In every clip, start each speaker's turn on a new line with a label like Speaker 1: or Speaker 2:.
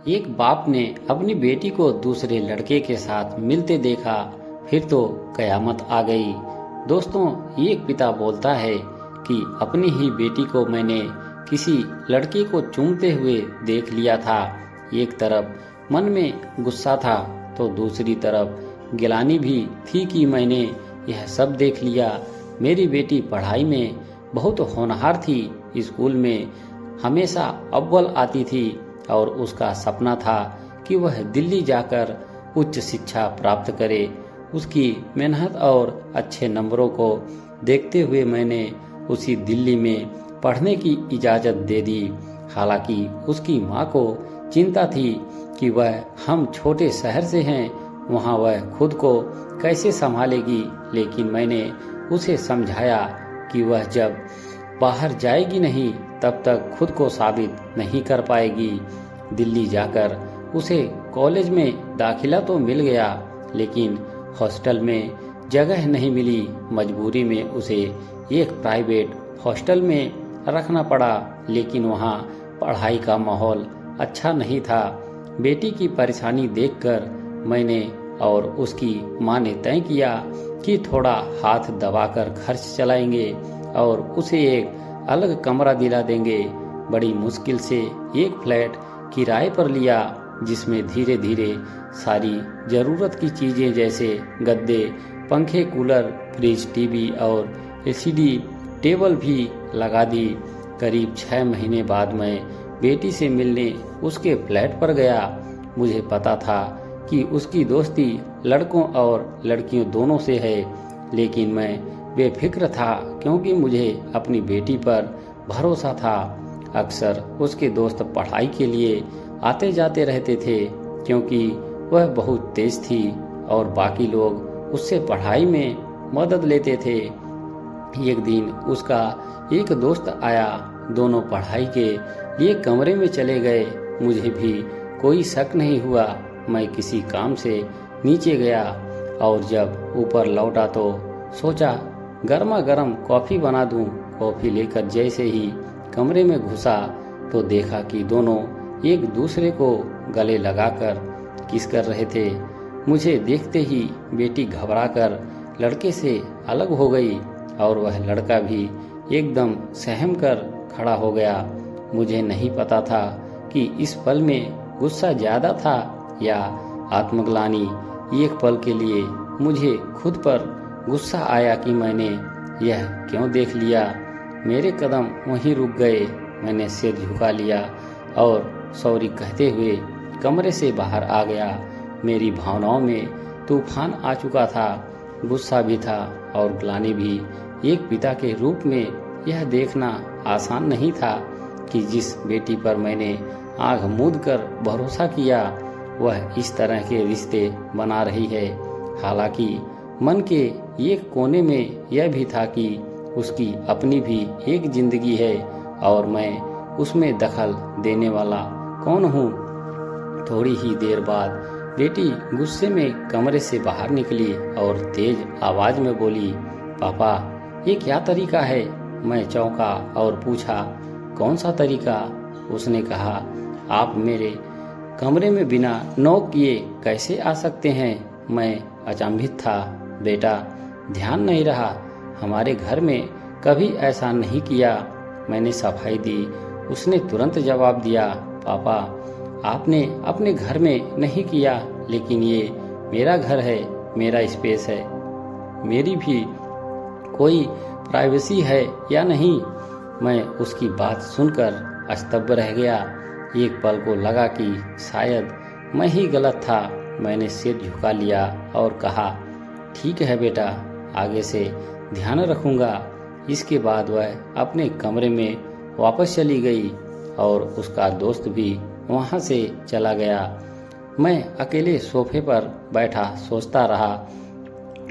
Speaker 1: एक बाप ने अपनी बेटी को दूसरे लड़के के साथ मिलते देखा, फिर तो कयामत आ गई। दोस्तों, एक पिता बोलता है कि अपनी ही बेटी को मैंने किसी लड़के को चूमते हुए देख लिया था। एक तरफ मन में गुस्सा था तो दूसरी तरफ गिलानी भी थी कि मैंने यह सब देख लिया। मेरी बेटी पढ़ाई में बहुत होनहार थी, स्कूल में हमेशा अव्वल आती थी और उसका सपना था कि वह दिल्ली जाकर उच्च शिक्षा प्राप्त करे। उसकी मेहनत और अच्छे नंबरों को देखते हुए मैंने उसी दिल्ली में पढ़ने की इजाज़त दे दी। हालांकि उसकी माँ को चिंता थी कि वह हम छोटे शहर से हैं, वहाँ वह खुद को कैसे संभालेगी, लेकिन मैंने उसे समझाया कि वह जब बाहर जाएगी नहीं तब तक खुद को साबित नहीं कर पाएगी। दिल्ली जाकर उसे कॉलेज में दाखिला तो मिल गया, लेकिन हॉस्टल में जगह नहीं मिली। मजबूरी में उसे एक प्राइवेट हॉस्टल में रखना पड़ा, लेकिन वहाँ पढ़ाई का माहौल अच्छा नहीं था। बेटी की परेशानी देखकर मैंने और उसकी माँ ने तय किया कि थोड़ा हाथ दबाकर खर्च चलाएंगे और उसे एक अलग कमरा दिला देंगे। बड़ी मुश्किल से एक फ्लैट किराए पर लिया, जिसमें धीरे धीरे सारी ज़रूरत की चीज़ें जैसे गद्दे, पंखे, कूलर, फ्रिज, टीवी और एलसीडी टेबल भी लगा दी। करीब 6 महीने बाद मैं बेटी से मिलने उसके फ्लैट पर गया। मुझे पता था कि उसकी दोस्ती लड़कों और लड़कियों दोनों से है, लेकिन मैं बेफिक्र था क्योंकि मुझे अपनी बेटी पर भरोसा था। अक्सर उसके दोस्त पढ़ाई के लिए आते जाते रहते थे क्योंकि वह बहुत तेज थी और बाकी लोग उससे पढ़ाई में मदद लेते थे। एक दिन उसका एक दोस्त आया, दोनों पढ़ाई के लिए कमरे में चले गए। मुझे भी कोई शक नहीं हुआ। मैं किसी काम से नीचे गया और जब ऊपर लौटा तो सोचा गर्मा गर्म कॉफ़ी बना दूं। कॉफ़ी लेकर जैसे ही कमरे में घुसा तो देखा कि दोनों एक दूसरे को गले लगाकर किस कर रहे थे। मुझे देखते ही बेटी घबराकर लड़के से अलग हो गई और वह लड़का भी एकदम सहम कर खड़ा हो गया। मुझे नहीं पता था कि इस पल में गुस्सा ज़्यादा था या आत्मग्लानि। एक पल के लिए मुझे खुद पर गुस्सा आया कि मैंने यह क्यों देख लिया। मेरे कदम वहीं रुक गए। मैंने सिर झुका लिया और सॉरी कहते हुए कमरे से बाहर आ गया। मेरी भावनाओं में तूफान आ चुका था, गुस्सा भी था और ग्लानि भी। एक पिता के रूप में यह देखना आसान नहीं था कि जिस बेटी पर मैंने आँख मूंद कर भरोसा किया वह इस तरह के रिश्ते बना रही है। हालांकि मन के एक कोने में यह भी था कि उसकी अपनी भी एक जिंदगी है और मैं उसमें दखल देने वाला कौन हूँ। थोड़ी ही देर बाद बेटी गुस्से में कमरे से बाहर निकली और तेज आवाज में बोली, पापा ये क्या तरीका है। मैं चौंका और पूछा, कौन सा तरीका। उसने कहा, आप मेरे कमरे में बिना नॉक किए कैसे आ सकते हैं। मैं अचंभित था। बेटा ध्यान नहीं रहा, हमारे घर में कभी ऐसा नहीं किया। मैंने सफाई दी। उसने तुरंत जवाब दिया, पापा आपने अपने घर में नहीं किया, लेकिन ये मेरा घर है, मेरा स्पेस है, मेरी भी कोई प्राइवेसी है या नहीं। मैं उसकी बात सुनकर स्तब्ध रह गया। एक पल को लगा कि शायद मैं ही गलत था। मैंने सिर झुका लिया और कहा, ठीक है बेटा, आगे से ध्यान रखूंगा। इसके बाद वह अपने कमरे में वापस चली गई और उसका दोस्त भी वहां से चला गया। मैं अकेले सोफे पर बैठा सोचता रहा।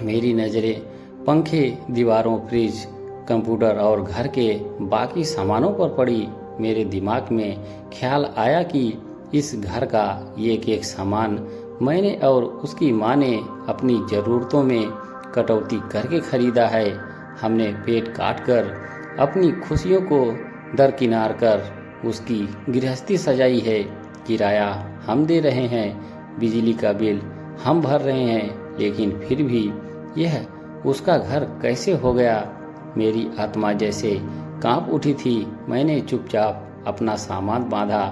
Speaker 1: मेरी नज़रें पंखे, दीवारों, फ्रिज, कंप्यूटर और घर के बाकी सामानों पर पड़ी। मेरे दिमाग में ख्याल आया कि इस घर का एक एक सामान मैंने और उसकी माँ ने अपनी ज़रूरतों में कटौती करके खरीदा है। हमने पेट काट कर अपनी खुशियों को दरकिनार कर उसकी गृहस्थी सजाई है। किराया हम दे रहे हैं, बिजली का बिल हम भर रहे हैं, लेकिन फिर भी यह उसका घर कैसे हो गया? मेरी आत्मा जैसे कांप उठी थी। मैंने चुपचाप अपना सामान बांधा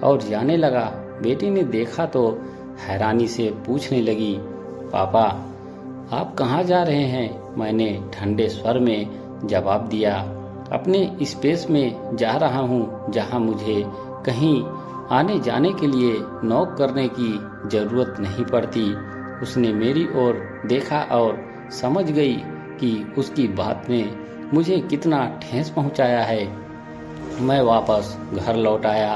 Speaker 1: और जाने लगा। बेटी ने देखा तो हैरानी से पूछने लगी, पापा आप कहाँ जा रहे हैं? मैंने ठंडे स्वर में जवाब दिया, अपने स्पेस में जा रहा हूँ जहाँ मुझे कहीं आने जाने के लिए नॉक करने की ज़रूरत नहीं पड़ती। उसने मेरी ओर देखा और समझ गई कि उसकी बात ने मुझे कितना ठेस पहुंचाया है। मैं वापस घर लौट आया।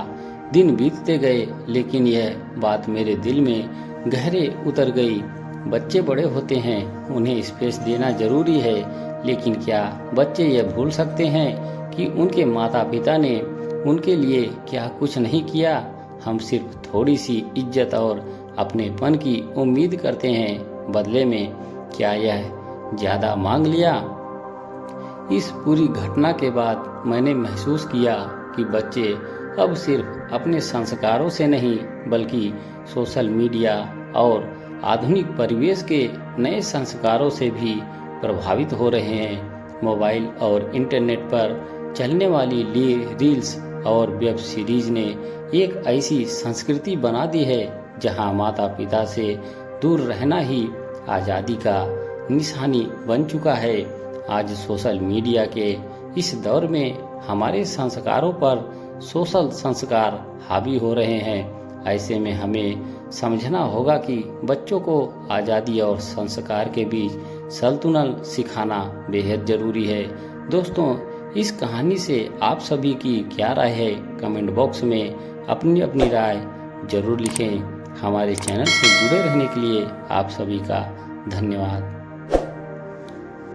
Speaker 1: दिन बीतते गए, लेकिन यह बात मेरे दिल में गहरे उतर गई। बच्चे बड़े होते हैं, उन्हें स्पेस देना जरूरी है, लेकिन क्या बच्चे यह भूल सकते हैं कि उनके माता पिता ने उनके लिए क्या कुछ नहीं किया? हम सिर्फ थोड़ी सी इज्जत और अपनेपन की उम्मीद करते हैं, बदले में क्या यह ज़्यादा मांग लिया? इस पूरी घटना के बाद मैंने महसूस किया कि बच्चे अब सिर्फ अपने संस्कारों से नहीं, बल्कि सोशल मीडिया और आधुनिक परिवेश के नए संस्कारों से भी प्रभावित हो रहे हैं। मोबाइल और इंटरनेट पर चलने वाली रील्स और वेब सीरीज ने एक ऐसी संस्कृति बना दी है जहां माता पिता से दूर रहना ही आज़ादी का निशानी बन चुका है। आज सोशल मीडिया के इस दौर में हमारे संस्कारों पर सोशल संस्कार हावी हो रहे हैं। ऐसे में हमें समझना होगा कि बच्चों को आज़ादी और संस्कार के बीच संतुलन सिखाना बेहद ज़रूरी है। दोस्तों, इस कहानी से आप सभी की क्या राय है? कमेंट बॉक्स में अपनी अपनी राय जरूर लिखें। हमारे चैनल से जुड़े रहने के लिए आप सभी का धन्यवाद।